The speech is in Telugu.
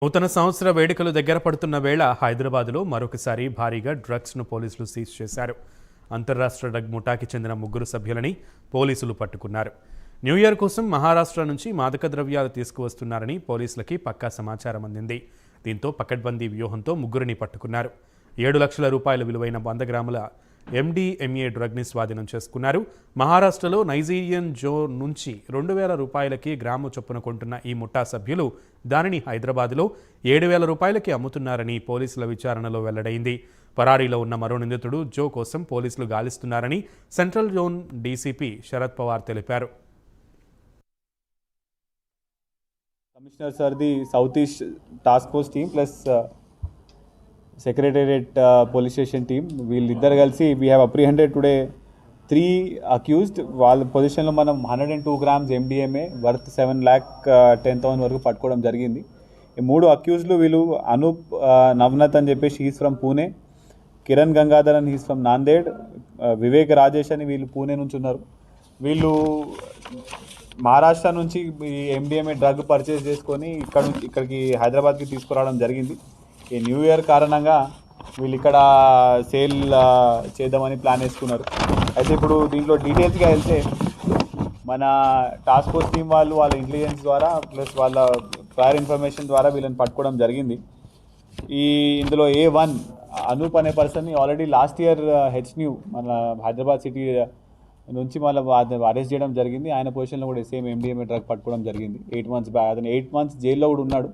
నూతన సంవత్సర వేడుకలు దగ్గర పడుతున్న వేళ హైదరాబాద్లో మరొకసారి భారీగా డ్రగ్స్ను పోలీసులు సీజ్ చేశారు. అంతర్రాష్ట్ర డ్రగ్ ముఠాకి చెందిన 3 సభ్యులని పోలీసులు పట్టుకున్నారు. న్యూ ఇయర్ కోసం మహారాష్ట్ర నుంచి మాదక ద్రవ్యాలు తీసుకువస్తున్నారని పోలీసులకి పక్కా సమాచారం అందింది. దీంతో పకడ్బందీ వ్యూహంతో 3ని పట్టుకున్నారు. 7 లక్షల రూపాయల విలువైన 100 గ్రాముల MDMA డ్రగ్ని స్వాధీనం చేసుకున్నారు. మహారాష్ట్రలో నైజీరియన్ జోన్ నుంచి 2,000 రూపాయలకి గ్రాము చొప్పున కొంటున్న ఈ ముఠా సభ్యులు దానిని హైదరాబాద్లో 7,000 రూపాయలకి అమ్ముతున్నారని పోలీసుల విచారణలో వెల్లడైంది. పరారీలో ఉన్న మరో నిందితుడు జో కోసం పోలీసులు గాలిస్తున్నారని central zone DCP Sharath Pawar తెలిపారు. Commissioner sir the south east task force team plus secretariat police station team వీళ్ళిద్దరు కలిసి we have apprehended today 3 accused. వాళ్ళ పొజిషన్లో మనం 102 గ్రామ్స్ MDMA వర్త్ 7,10,000 వరకు పట్టుకోవడం జరిగింది. ఈ 3 అక్యూజ్లు వీళ్ళు అనూప్ నవనత్ అని చెప్పేసి హీస్ ఫ్రమ్ పూణే, కిరణ్ గంగాధర్ అని హీస్ ఫ్రమ్ నాందేడ్, వివేక్ రాజేష్ అని వీళ్ళు పూణే నుంచి ఉన్నారు. వీళ్ళు మహారాష్ట్ర నుంచి ఈ MDMA డ్రగ్ పర్చేస్ చేసుకొని ఇక్కడికి హైదరాబాద్కి తీసుకురావడం జరిగింది. ఈ న్యూ ఇయర్ కారణంగా వీళ్ళు ఇక్కడ సేల్ చేద్దామని ప్లాన్ వేసుకున్నారు. అయితే ఇప్పుడు దీంట్లో డీటెయిల్స్గా వెళ్తే మన టాస్క్ ఫోర్స్ టీం వాళ్ళ ఇంటెలిజెన్స్ ద్వారా ప్లస్ వాళ్ళ ప్రయర్ ఇన్ఫర్మేషన్ ద్వారా వీళ్ళని పట్టుకోవడం జరిగింది. ఇందులో A1 అనూప్ అనే పర్సన్ని ఆల్రెడీ లాస్ట్ ఇయర్ హెచ్న్యూ మన హైదరాబాద్ సిటీ నుంచి మళ్ళీ అరెస్ట్ చేయడం జరిగింది. ఆయన పొజిషన్లో కూడా సేమ్ MDMA డ్రగ్ పట్టుకోవడం జరిగింది 8 మంత్స్ బ్యాక్. అతను 8 మంత్స్ జైల్లో కూడా ఉన్నాడు.